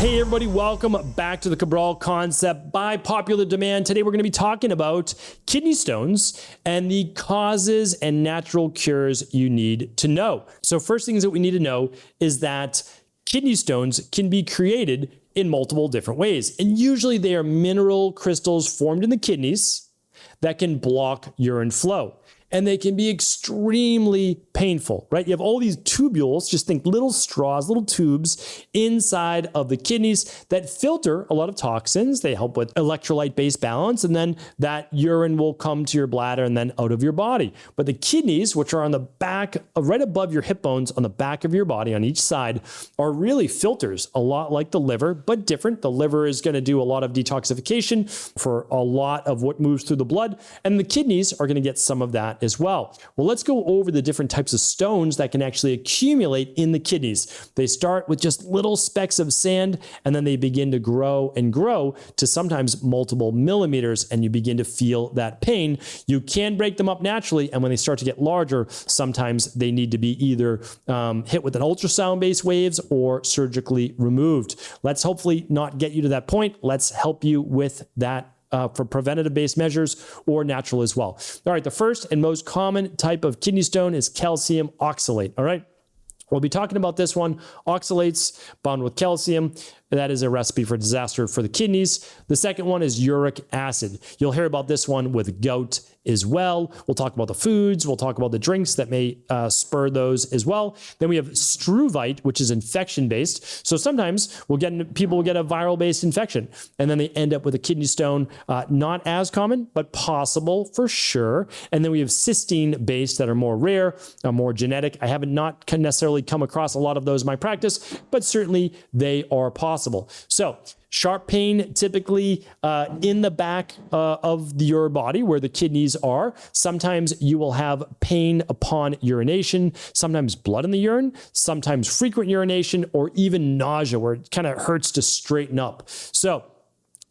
Hey everybody, welcome back to the Cabral Concept by popular demand. Today we're going to be talking about kidney stones and the causes and natural cures you need to know. So first things that we need to know is that kidney stones can be created in multiple different ways. And usually they are mineral crystals formed in the kidneys that can block urine flow. And they can be extremely painful, right? You have all these tubules, just think little straws, little tubes inside of the kidneys that filter a lot of toxins. They help with electrolyte-based balance, and then that urine will come to your bladder and then out of your body. But the kidneys, which are on the back, right above your hip bones, on the back of your body on each side, are really filters, a lot like the liver, but different. The liver is going to do a lot of detoxification for a lot of what moves through the blood, and the kidneys are going to get some of that as well. Well, let's go over the different types of stones that can actually accumulate in the kidneys. They start with just little specks of sand, and then they begin to grow and grow to sometimes multiple millimeters, and you begin to feel that pain. You can break them up naturally, and when they start to get larger, sometimes they need to be either hit with an ultrasound-based waves or surgically removed. Let's hopefully not get you to that point. Let's help you with that for preventative-based measures or natural as well. All right, the first and most common type of kidney stone is calcium oxalate, all right? We'll be talking about this one, oxalates bound with calcium. That is a recipe for disaster for the kidneys. The second one is uric acid. You'll hear about this one with gout as well. We'll talk about the foods. We'll talk about the drinks that may spur those as well. Then we have struvite, which is infection-based. So sometimes people will get a viral-based infection, and then they end up with a kidney stone. Not as common, but possible for sure. And then we have cysteine-based that are more rare, more genetic. I haven't not necessarily come across a lot of those in my practice, but certainly they are possible. So sharp pain typically in the back of your body where the kidneys are. Sometimes you will have pain upon urination, sometimes blood in the urine, sometimes frequent urination, or even nausea where it kind of hurts to straighten up. So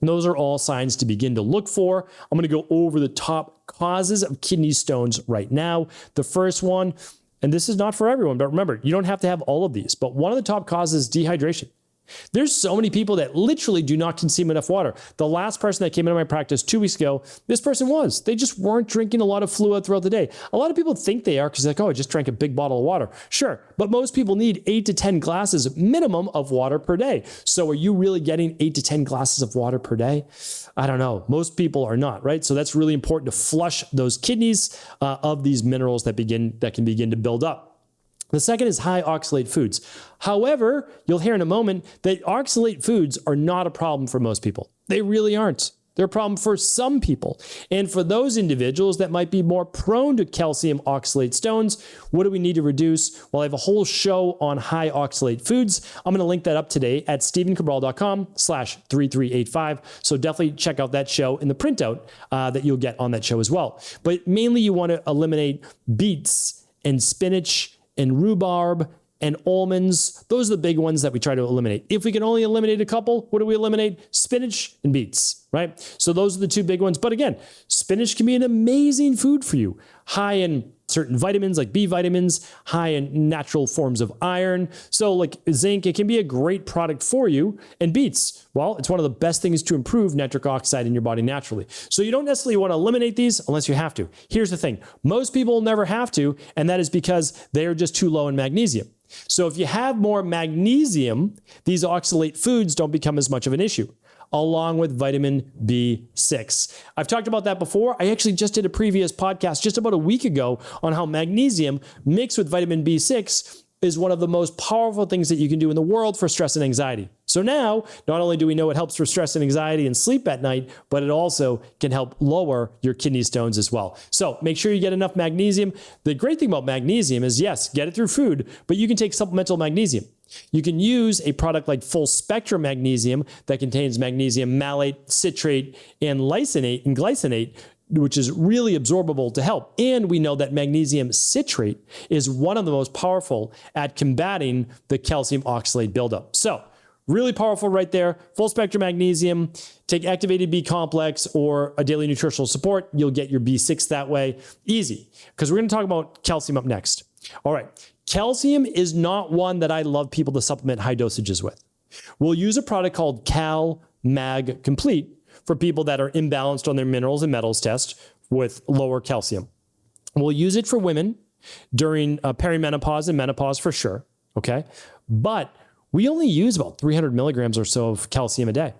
those are all signs to begin to look for. I'm going to go over the top causes of kidney stones right now. The first one, and this is not for everyone, but remember, you don't have to have all of these, but one of the top causes is dehydration. There's so many people that literally do not consume enough water. The last person that came into my practice 2 weeks ago, this person was. They just weren't drinking a lot of fluid throughout the day. A lot of people think they are because they're like, oh, I just drank a big bottle of water. Sure, but most people need 8 to 10 glasses minimum of water per day. So are you really getting 8 to 10 glasses of water per day? I don't know. Most people are not, right? So that's really important to flush those kidneys of these minerals that can begin to build up. The second is high oxalate foods. However, you'll hear in a moment that oxalate foods are not a problem for most people. They really aren't. They're a problem for some people. And for those individuals that might be more prone to calcium oxalate stones, what do we need to reduce? Well, I have a whole show on high oxalate foods. I'm going to link that up today at stephencabral.com/3385. So definitely check out that show in the printout that you'll get on that show as well. But mainly you want to eliminate beets and spinach and rhubarb and almonds. Those are the big ones that we try to eliminate. If we can only eliminate a couple, what do we eliminate? Spinach and beets, right? So those are the two big ones. But again, spinach can be an amazing food for you. High in certain vitamins like B vitamins, high in natural forms of iron. So like zinc, it can be a great product for you. And beets, well, it's one of the best things to improve nitric oxide in your body naturally. So you don't necessarily want to eliminate these unless you have to. Here's the thing. Most people will never have to, and that is because they are just too low in magnesium. So if you have more magnesium, these oxalate foods don't become as much of an issue, along with vitamin B6. I've talked about that before. I actually just did a previous podcast just about a week ago on how magnesium mixed with vitamin B6 is one of the most powerful things that you can do in the world for stress and anxiety. So now, not only do we know it helps for stress and anxiety and sleep at night, but it also can help lower your kidney stones as well. So make sure you get enough magnesium. The great thing about magnesium is, yes, get it through food, but you can take supplemental magnesium. You can use a product like full spectrum magnesium that contains magnesium malate, citrate, and lysine and glycinate, which is really absorbable to help. And we know that magnesium citrate is one of the most powerful at combating the calcium oxalate buildup. So really powerful right there. Full spectrum magnesium, take activated B complex or a daily nutritional support. You'll get your B6 that way. Easy, because we're going to talk about calcium up next. All right. Calcium is not one that I love people to supplement high dosages with. We'll use a product called Cal Mag Complete for people that are imbalanced on their minerals and metals test with lower calcium. We'll use it for women during perimenopause and menopause for sure, okay? But we only use about 300 milligrams or so of calcium a day,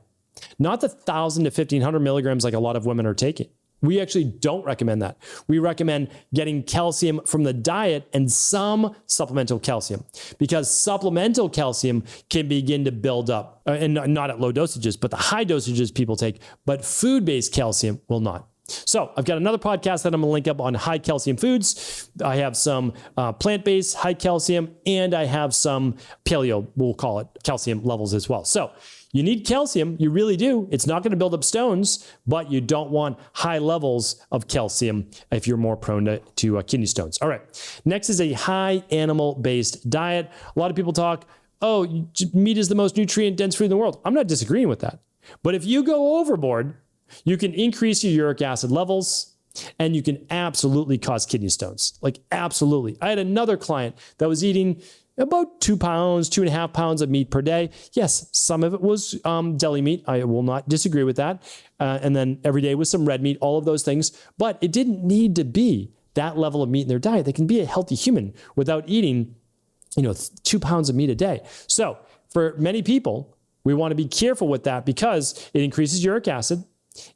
not the 1,000 to 1,500 milligrams like a lot of women are taking. We actually don't recommend that. We recommend getting calcium from the diet and some supplemental calcium, because supplemental calcium can begin to build up, and not at low dosages, but the high dosages people take, but food-based calcium will not. So I've got another podcast that I'm gonna link up on high calcium foods. I have some plant-based high calcium, and I have some paleo, we'll call it, calcium levels as well. So you need calcium, you really do. It's not going to build up stones, but you don't want high levels of calcium if you're more prone to kidney stones. All right, next is a high animal-based diet. A lot of people talk, oh, meat is the most nutrient-dense food in the world. I'm not disagreeing with that. But if you go overboard, you can increase your uric acid levels, and you can absolutely cause kidney stones. Like, absolutely. I had another client that was eating about 2 pounds, 2.5 pounds of meat per day. Yes, some of it was deli meat. I will not disagree with that. And then every day was some red meat, all of those things. But it didn't need to be that level of meat in their diet. They can be a healthy human without eating, 2 pounds of meat a day. So for many people, we want to be careful with that because it increases uric acid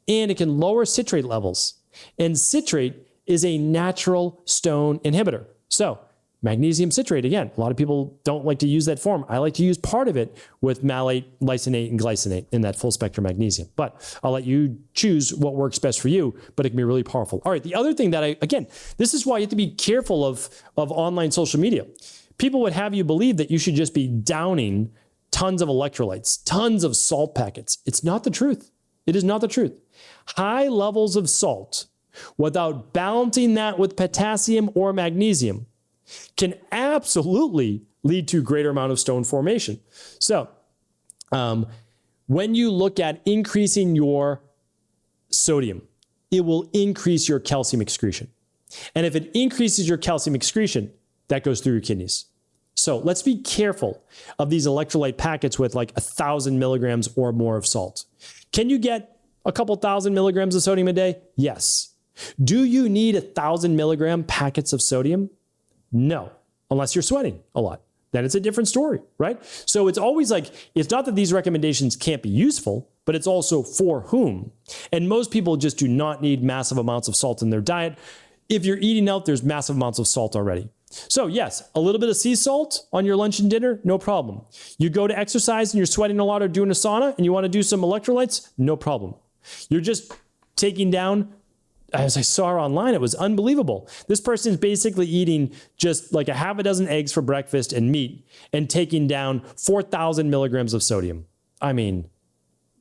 and it can lower citrate levels. And citrate is a natural stone inhibitor. So magnesium citrate, again, a lot of people don't like to use that form. I like to use part of it with malate, lysine, and glycinate in that full spectrum magnesium. But I'll let you choose what works best for you, but it can be really powerful. All right, the other thing that again, this is why you have to be careful of online social media. People would have you believe that you should just be downing tons of electrolytes, tons of salt packets. It's not the truth. It is not the truth. High levels of salt without balancing that with potassium or magnesium can absolutely lead to greater amount of stone formation. So when you look at increasing your sodium, it will increase your calcium excretion. And if it increases your calcium excretion, that goes through your kidneys. So let's be careful of these electrolyte packets with like 1,000 milligrams or more of salt. Can you get a couple thousand milligrams of sodium a day? Yes. Do you need 1,000 milligram packets of sodium? No, unless you're sweating a lot. Then it's a different story, right? So it's always like, it's not that these recommendations can't be useful, but it's also for whom. And most people just do not need massive amounts of salt in their diet. If you're eating out, there's massive amounts of salt already. So yes, a little bit of sea salt on your lunch and dinner, no problem. You go to exercise and you're sweating a lot or doing a sauna and you want to do some electrolytes, no problem. You're just taking down, as I saw online, it was unbelievable. This person is basically eating just like a half a dozen eggs for breakfast and meat and taking down 4,000 milligrams of sodium. I mean,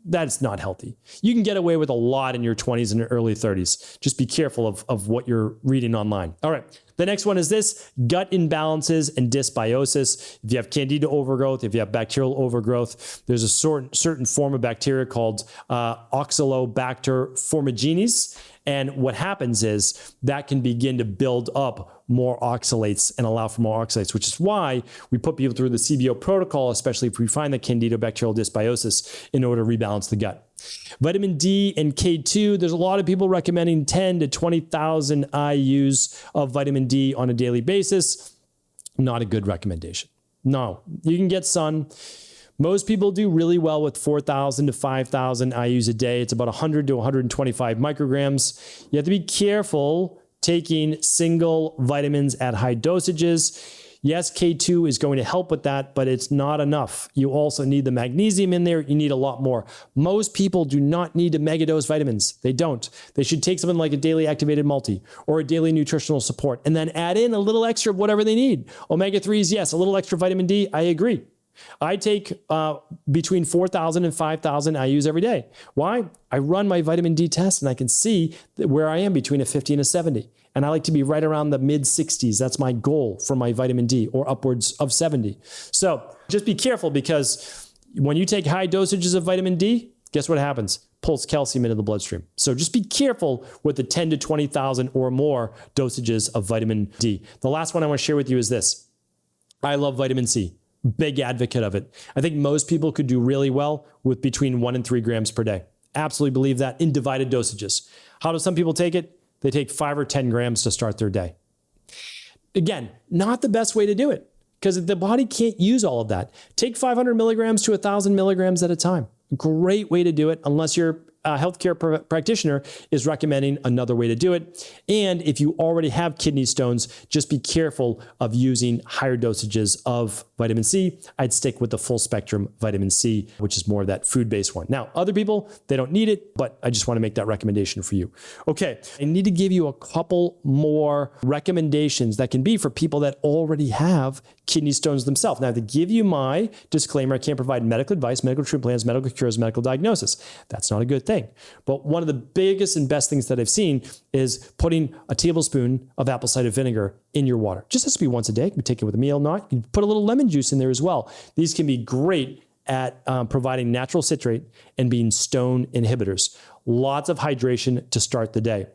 that's not healthy. You can get away with a lot in your 20s and early 30s. Just be careful of what you're reading online. All right. The next one is this: gut imbalances and dysbiosis. If you have candida overgrowth, if you have bacterial overgrowth, there's a certain form of bacteria called Oxalobacter formigenes. And what happens is that can begin to build up more oxalates and allow for more oxalates, which is why we put people through the CBO protocol, especially if we find the candidobacterial dysbiosis, in order to rebalance the gut. Vitamin D and K2, there's a lot of people recommending 10 to 20,000 IUs of vitamin D on a daily basis. Not a good recommendation. No, you can get sun. Most people do really well with 4,000 to 5,000 IUs a day. It's about 100 to 125 micrograms. You have to be careful taking single vitamins at high dosages. Yes, K2 is going to help with that, but it's not enough. You also need the magnesium in there. You need a lot more. Most people do not need to megadose vitamins. They don't. They should take something like a daily activated multi or a daily nutritional support and then add in a little extra of whatever they need. Omega-3s, yes. A little extra vitamin D, I agree. I take between 4,000 and 5,000 IUs every day. Why? I run my vitamin D test and I can see where I am between a 50 and a 70. And I like to be right around the mid 60s. That's my goal for my vitamin D, or upwards of 70. So just be careful, because when you take high dosages of vitamin D, guess what happens? Pulls calcium into the bloodstream. So just be careful with the 10 to 20,000 or more dosages of vitamin D. The last one I want to share with you is this. I love vitamin C. big advocate of it. I think most people could do really well with between 1 and 3 grams per day. Absolutely believe that in divided dosages. How do some people take it? They take 5 or 10 grams to start their day. Again, not the best way to do it because the body can't use all of that. Take 500 milligrams to 1,000 milligrams at a time. Great way to do it unless you're a healthcare practitioner is recommending another way to do it. And if you already have kidney stones, just be careful of using higher dosages of vitamin C. I'd stick with the full spectrum vitamin C, which is more of that food-based one. Now, other people, they don't need it, but I just want to make that recommendation for you. Okay, I need to give you a couple more recommendations that can be for people that already have kidney stones themselves. Now, to give you my disclaimer, I can't provide medical advice, medical treatment plans, medical cures, medical diagnosis. That's not a good thing. But one of the biggest and best things that I've seen is putting a tablespoon of apple cider vinegar in your water. Just has to be once a day. You can take it with a meal, not. You can put a little lemon juice in there as well. These can be great at providing natural citrate and being stone inhibitors. Lots of hydration to start the day.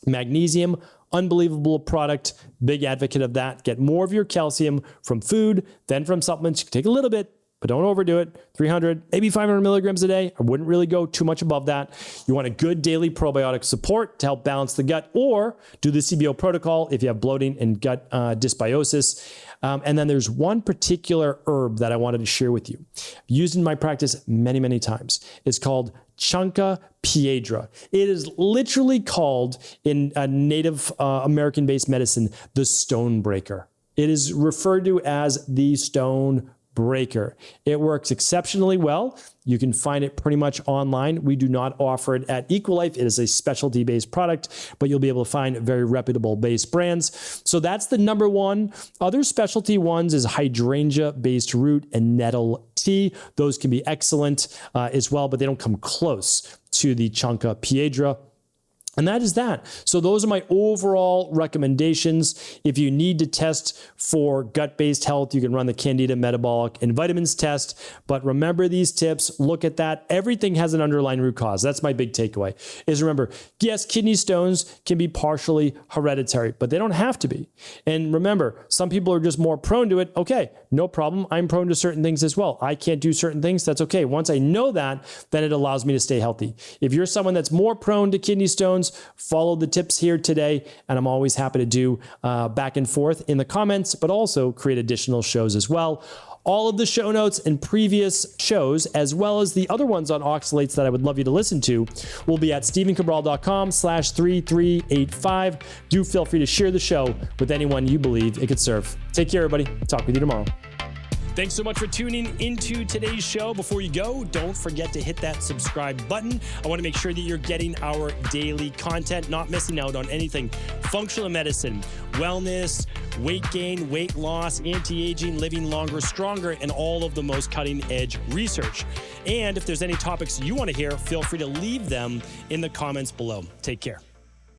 Magnesium, unbelievable product. Big advocate of that. Get more of your calcium from food than from supplements. You can take a little bit, but don't overdo it. 300, maybe 500 milligrams a day. I wouldn't really go too much above that. You want a good daily probiotic support to help balance the gut, or do the CBO protocol if you have bloating and gut dysbiosis. And then there's one particular herb that I wanted to share with you. I've used in my practice many, many times. It's called Chunka Piedra. It is literally called in a Native American-based medicine, the stone breaker. It is referred to as the stone breaker. It works exceptionally well. You can find it pretty much online. We do not offer it at Equilife. It is a specialty-based product, but you'll be able to find very reputable base brands. So that's the number one. Other specialty ones is hydrangea-based root and nettle tea. Those can be excellent as well, but they don't come close to the Chunka Piedra. And that is that. So those are my overall recommendations. If you need to test for gut-based health, you can run the Candida metabolic and vitamins test. But remember these tips, look at that. Everything has an underlying root cause. That's my big takeaway, is remember, yes, kidney stones can be partially hereditary, but they don't have to be. And remember, some people are just more prone to it. Okay, no problem. I'm prone to certain things as well. I can't do certain things. That's okay. Once I know that, then it allows me to stay healthy. If you're someone that's more prone to kidney stones, follow the tips here today, and I'm always happy to do back and forth in the comments, but also create additional shows as well. All of the show notes and previous shows, as well as the other ones on oxalates that I would love you to listen to, will be at stephencabral.com/3385. Do feel free to share the show with anyone you believe it could serve. Take care, everybody. Talk with you tomorrow. Thanks so much for tuning into today's show. Before you go, don't forget to hit that subscribe button. I want to make sure that you're getting our daily content, not missing out on anything. Functional medicine, wellness, weight gain, weight loss, anti-aging, living longer, stronger, and all of the most cutting-edge research. And if there's any topics you want to hear, feel free to leave them in the comments below. Take care.